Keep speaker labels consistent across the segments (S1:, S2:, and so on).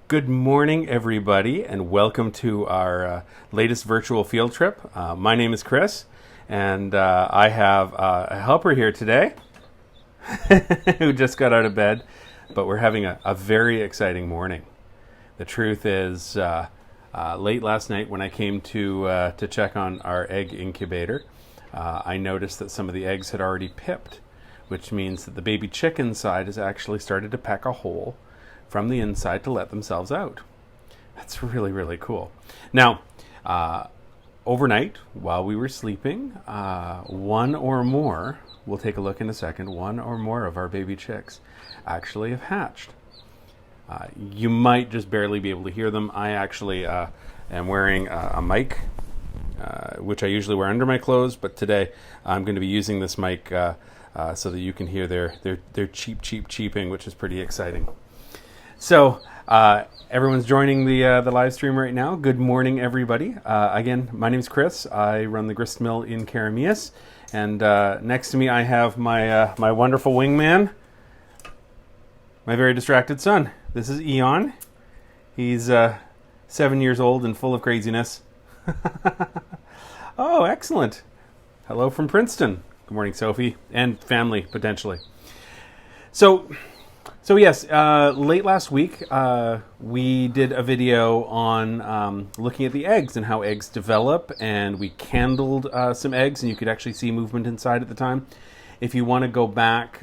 S1: Good morning, everybody, and welcome to our latest virtual field trip. My name is Chris, and I have a helper here today who just got out of bed, but we're having a very exciting morning. The truth is, late last night when I came to check on our egg incubator, I noticed that some of the eggs had already pipped, which means that the baby chick inside has actually started to peck a hole from the inside to let themselves out. That's really, really cool. Now, overnight, while we were sleeping, one or more, we'll take a look in a second, one or more of our baby chicks actually have hatched. You might just barely be able to hear them. I actually am wearing a mic, which I usually wear under my clothes, but today I'm going to be using this mic so that you can hear their cheeping, which is pretty exciting. So, everyone's joining the live stream right now. Good morning, everybody. Again, my name's Chris. I run the grist mill in Karamias. And next to me, I have my wonderful wingman, my very distracted son. This is Eon. He's 7 years old and full of craziness. Oh, excellent. Hello from Princeton. Good morning, Sophie, and family, potentially. So yes, late last week, we did a video on looking at the eggs and how eggs develop, and we candled some eggs, and you could actually see movement inside at the time. If you want to go back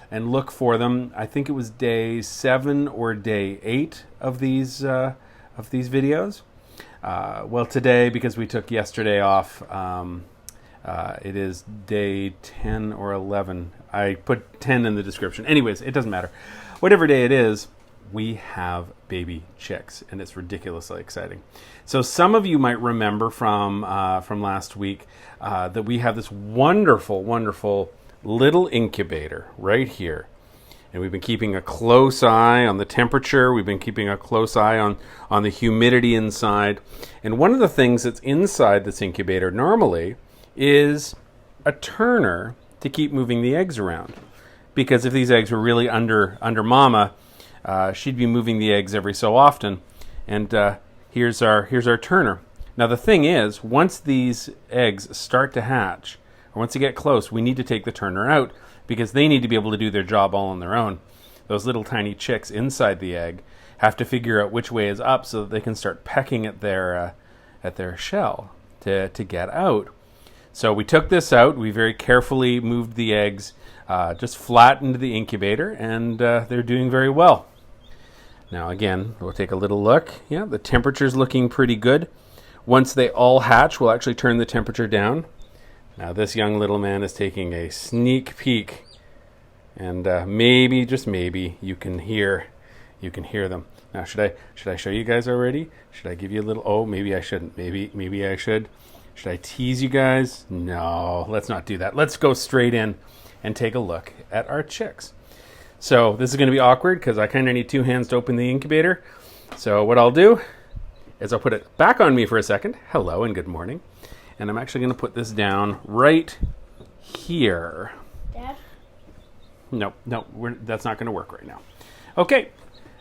S1: and look for them, I think it was day 7 or day 8 of these videos. Well, today, because we took yesterday off, it is day 10 or 11. I put 10 in the description. Anyways, it doesn't matter. Whatever day it is, we have baby chicks, and it's ridiculously exciting. So some of you might remember from last week that we have this wonderful, wonderful little incubator right here. And we've been keeping a close eye on the temperature. We've been keeping a close eye on the humidity inside. And one of the things that's inside this incubator normally is a turner to keep moving the eggs around. Because if these eggs were really under mama, she'd be moving the eggs every so often. And here's our turner. Now the thing is, once these eggs start to hatch, or once they get close, we need to take the turner out because they need to be able to do their job all on their own. Those little tiny chicks inside the egg have to figure out which way is up so that they can start pecking at their shell to get out. So we took this out. We very carefully moved the eggs just flat into the incubator, and they're doing very well. Now again, we'll take a little look. Yeah, the temperature's looking pretty good. Once they all hatch, we'll actually turn the temperature down. Now this young little man is taking a sneak peek, and maybe, just maybe, you can hear them. Now should I show you guys already? Should I give you a little? Oh, maybe I shouldn't. Maybe I should. Should I tease you guys? No, let's not do that. Let's go straight in and take a look at our chicks. So this is going to be awkward because I kind of need 2 hands to open the incubator. So what I'll do is I'll put it back on me for a second. Hello and good morning. And I'm actually going to put this down right here.
S2: Dad?
S1: No, that's not going to work right now. Okay.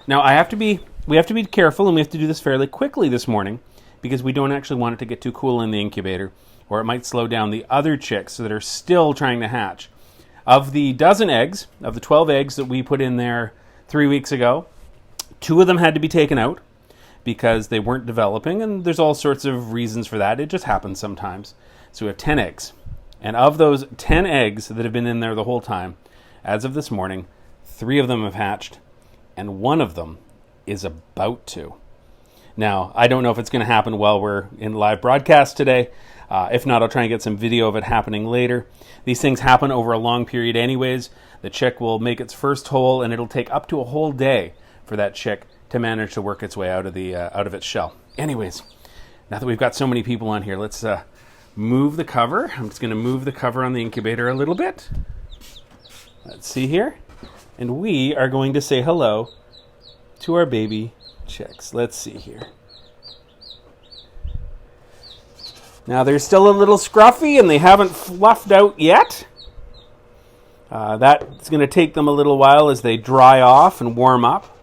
S1: Now we have to be careful, and we have to do this fairly quickly this morning, because we don't actually want it to get too cool in the incubator, or it might slow down the other chicks that are still trying to hatch. Of the 12 eggs that we put in there 3 weeks ago, 2 of them had to be taken out because they weren't developing, and there's all sorts of reasons for that. It just happens sometimes. So we have 10 eggs. And of those 10 eggs that have been in there the whole time, as of this morning, 3 of them have hatched, and 1 of them is about to. Now, I don't know if it's going to happen while we're in live broadcast today. If not, I'll try and get some video of it happening later. These things happen over a long period anyways. The chick will make its first hole, and it'll take up to a whole day for that chick to manage to work its way out of its shell. Anyways, now that we've got so many people on here, let's move the cover. I'm just going to move the cover on the incubator a little bit. Let's see here. And we are going to say hello to our baby chicks. Let's see here. Now they're still a little scruffy and they haven't fluffed out yet. That's going to take them a little while as they dry off and warm up.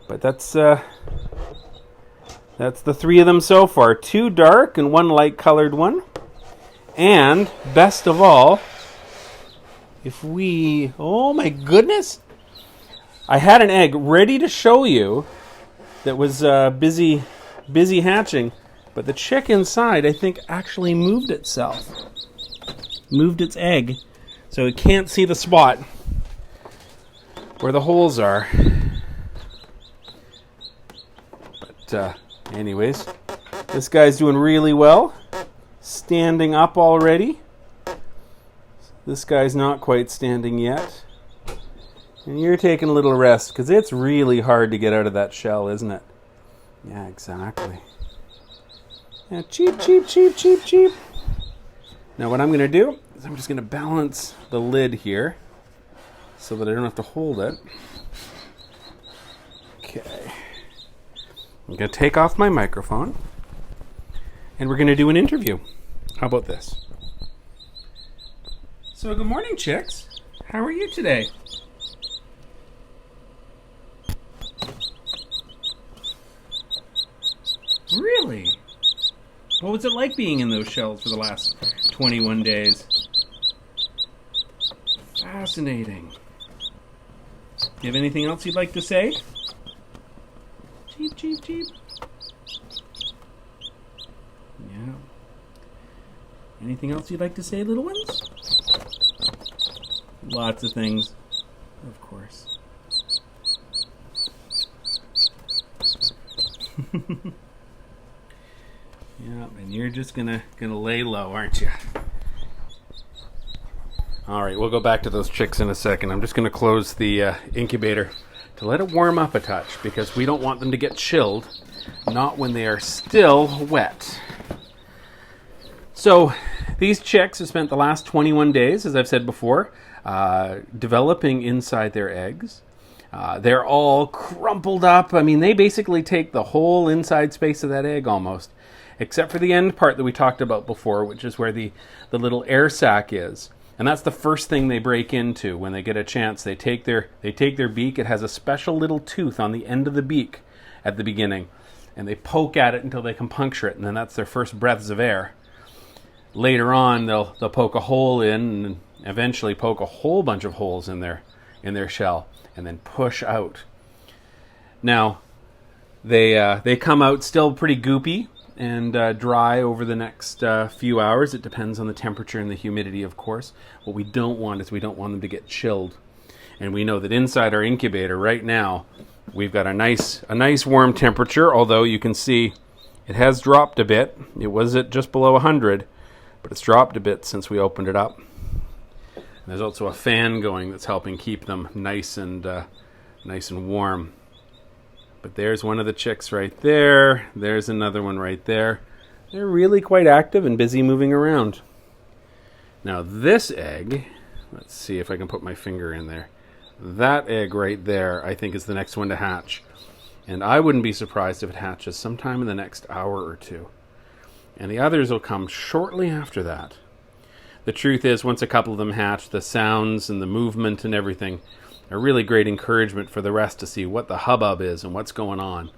S1: But that's the 3 of them so far. 2 dark and 1 light colored one. And best of all, oh my goodness, I had an egg ready to show you that was busy hatching, but the chick inside, I think, actually moved itself. Moved its egg, so it can't see the spot where the holes are. But anyways, this guy's doing really well. Standing up already. This guy's not quite standing yet. And you're taking a little rest, because it's really hard to get out of that shell, isn't it? Yeah, exactly. Yeah, cheep, cheep, cheep, cheep, cheep. Now what I'm going to do is I'm just going to balance the lid here so that I don't have to hold it. Okay. I'm going to take off my microphone and we're going to do an interview. How about this? So good morning, chicks. How are you today? Really? What was it like being in those shells for the last 21 days? Fascinating. Do you have anything else you'd like to say? Cheep, cheep, cheep. Yeah. Anything else you'd like to say, little ones? Lots of things, of course. Yeah, and you're just gonna lay low, aren't you? All right, we'll go back to those chicks in a second. I'm just gonna close the incubator to let it warm up a touch, because we don't want them to get chilled, not when they are still wet. So these chicks have spent the last 21 days, as I've said before, developing inside their eggs. They're all crumpled up. I mean, they basically take the whole inside space of that egg almost, except for the end part that we talked about before, which is where the little air sac is. And that's the first thing they break into when they get a chance. They take their beak. It has a special little tooth on the end of the beak at the beginning, and they poke at it until they can puncture it, and then that's their first breaths of air. Later on, they'll poke a hole in, and eventually poke a whole bunch of holes in their shell, and then push out. Now, they come out still pretty goopy and dry over the next few hours. It depends on the temperature and the humidity, of course. What we don't want is we don't want them to get chilled. And we know that inside our incubator right now, we've got a nice warm temperature, although you can see it has dropped a bit. It was at just below 100, but it's dropped a bit since we opened it up. And there's also a fan going that's helping keep them nice and warm. But there's one of the chicks right there. There's another one right there. They're really quite active and busy moving around. Now this egg, let's see if I can put my finger in there. That egg right there, I think, is the next one to hatch. And I wouldn't be surprised if it hatches sometime in the next hour or two. And the others will come shortly after that. The truth is, once a couple of them hatch, the sounds and the movement and everything are really great encouragement for the rest to see what the hubbub is and what's going on.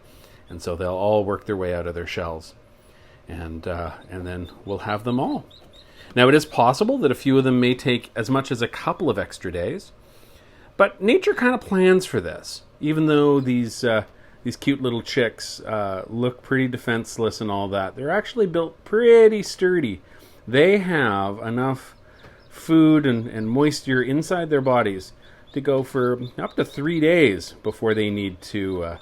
S1: And so they'll all work their way out of their shells. And then we'll have them all. Now, it is possible that a few of them may take as much as a couple of extra days. But nature kind of plans for this. Even though these cute little chicks look pretty defenseless and all that, they're actually built pretty sturdy. They have enough food and moisture inside their bodies to go for up to 3 days before they need to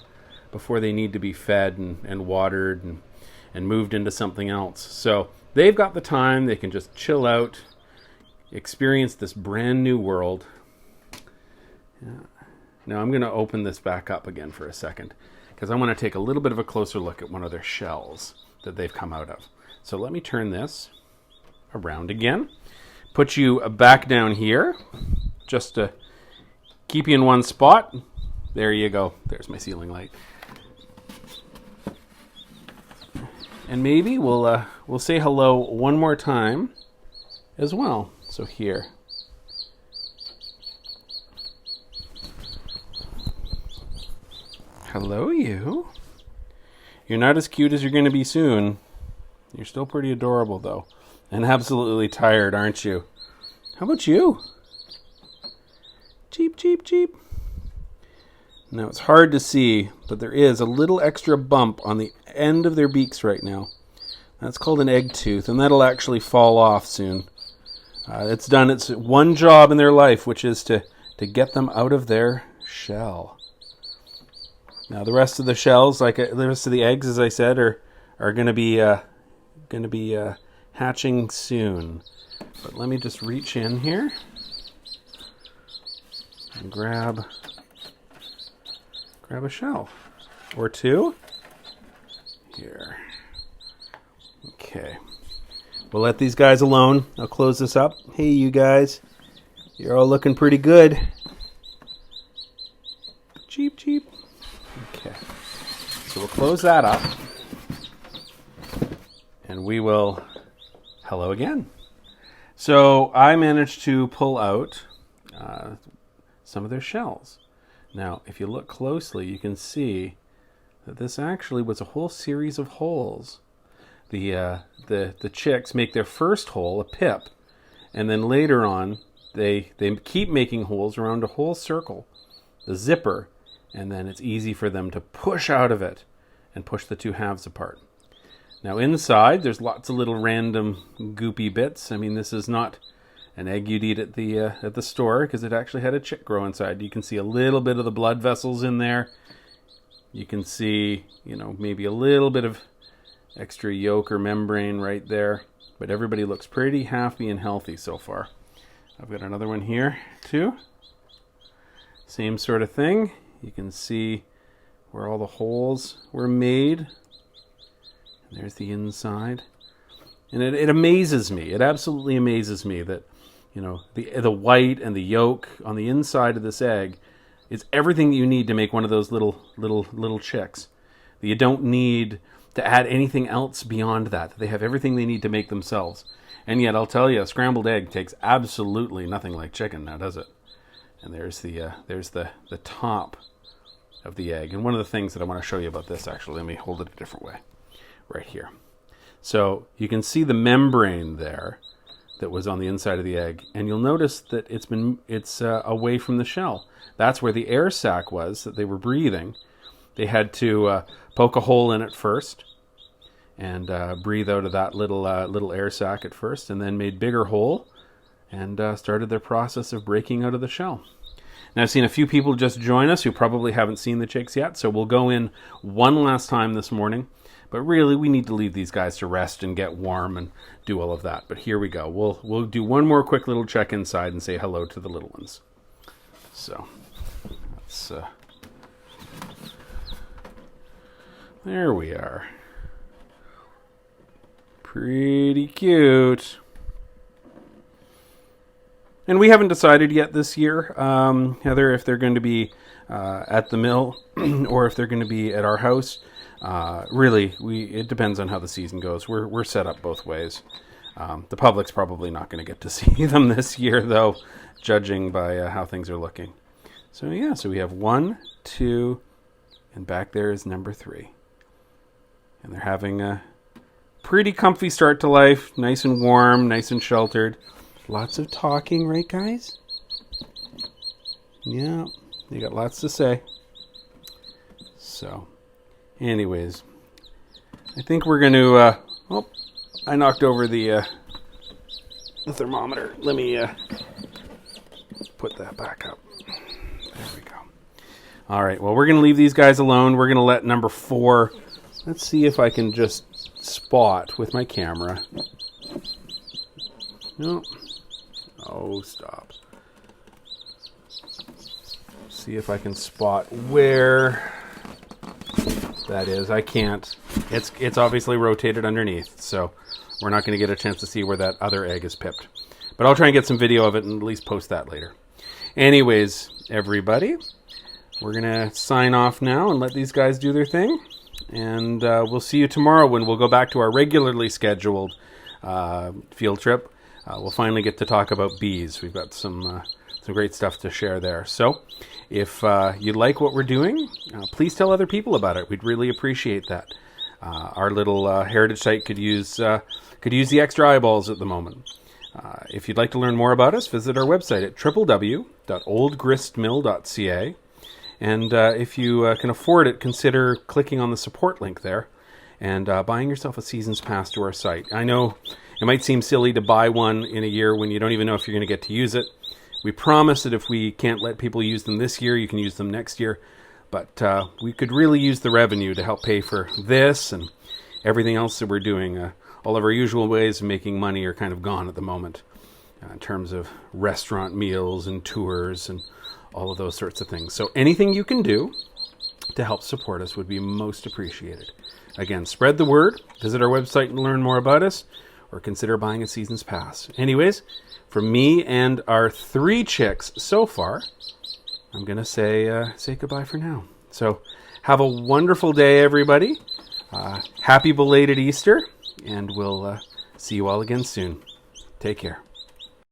S1: be fed and watered and moved into something else. So they've got the time. They can just chill out, experience this brand new world. Yeah. Now I'm going to open this back up again for a second, because I want to take a little bit of a closer look at one of their shells that they've come out of. So let me turn this around again. Put you back down here, just to keep you in one spot. There you go. There's my ceiling light. And maybe we'll say hello one more time as well. So here. Hello, you. You're not as cute as you're going to be soon. You're still pretty adorable, though. And absolutely tired, aren't you? How about you? Cheep, cheep, cheep. Now, it's hard to see, but there is a little extra bump on the end of their beaks right now. That's called an egg tooth, and that'll actually fall off soon. It's done its one job in their life, which is to get them out of their shell. Now, the rest of the shells, like the rest of the eggs, as I said, are going to be hatching soon. But let me just reach in here and grab a shell or two. Here. Okay. We'll let these guys alone. I'll close this up. Hey, you guys. You're all looking pretty good. Cheep, cheep. Okay. So we'll close that up. And we will... Hello again. So I managed to pull out some of their shells. Now, if you look closely, you can see that this actually was a whole series of holes. The chicks make their first hole, a pip, and then later on they keep making holes around a whole circle, the zipper, and then it's easy for them to push out of it and push the two halves apart. Now inside there's lots of little random goopy bits. I mean, this is not an egg you'd eat at the store, because it actually had a chick grow inside. You can see a little bit of the blood vessels in there. You can see, maybe a little bit of extra yolk or membrane right there. But everybody looks pretty happy and healthy so far. I've got another one here too. Same sort of thing. You can see where all the holes were made. And there's the inside. And it amazes me. It absolutely amazes me that, the white and the yolk on the inside of this egg is everything you need to make one of those little chicks. That you don't need to add anything else beyond that. They have everything they need to make themselves. And yet, I'll tell you, a scrambled egg takes absolutely nothing like chicken now, does it? And there's the top of the egg. And one of the things that I want to show you about this, actually, let me hold it a different way. Right here. So you can see the membrane there that was on the inside of the egg, and you'll notice that it's away from the shell. That's where the air sac was that they were breathing. They had to poke a hole in it first and breathe out of that little air sac at first, and then made bigger hole and started their process of breaking out of the shell. Now, I've seen a few people just join us who probably haven't seen the chicks yet, so we'll go in one last time this morning. But really, we need to leave these guys to rest and get warm and do all of that. But here we go. We'll do one more quick little check inside and say hello to the little ones. So, let's... there we are. Pretty cute. And we haven't decided yet this year, Heather, if they're going to be at the mill or if they're going to be at our house. Really, it depends on how the season goes. We're set up both ways. The public's probably not going to get to see them this year, though, judging by how things are looking. So we have 1, 2, and back there is number 3. And they're having a pretty comfy start to life, nice and warm, nice and sheltered. Lots of talking, right, guys? Yeah, they got lots to say. So... anyways, I think we're going to, I knocked over the thermometer. Let me put that back up. There we go. All right, well, we're going to leave these guys alone. We're going to let number 4, let's see if I can just spot with my camera. No. Oh, stop. See if I can spot where... that is. I can't. It's obviously rotated underneath, so we're not going to get a chance to see where that other egg is pipped. But I'll try and get some video of it and at least post that later. Anyways, everybody, we're going to sign off now and let these guys do their thing. And we'll see you tomorrow when we'll go back to our regularly scheduled field trip. We'll finally get to talk about bees. We've got some great stuff to share there. So, If you like what we're doing, please tell other people about it. We'd really appreciate that. Our little heritage site could use the extra eyeballs at the moment. If you'd like to learn more about us, visit our website at www.oldgristmill.ca. And if you can afford it, consider clicking on the support link there and buying yourself a season's pass to our site. I know it might seem silly to buy one in a year when you don't even know if you're going to get to use it. We promise that if we can't let people use them this year, you can use them next year. But we could really use the revenue to help pay for this and everything else that we're doing. All of our usual ways of making money are kind of gone at the moment in terms of restaurant meals and tours and all of those sorts of things. So anything you can do to help support us would be most appreciated. Again, spread the word, visit our website and learn more about us, or consider buying a season's pass. Anyways, from me and our 3 chicks so far, I'm going to say goodbye for now. So have a wonderful day, everybody. Happy belated Easter, and we'll see you all again soon. Take care.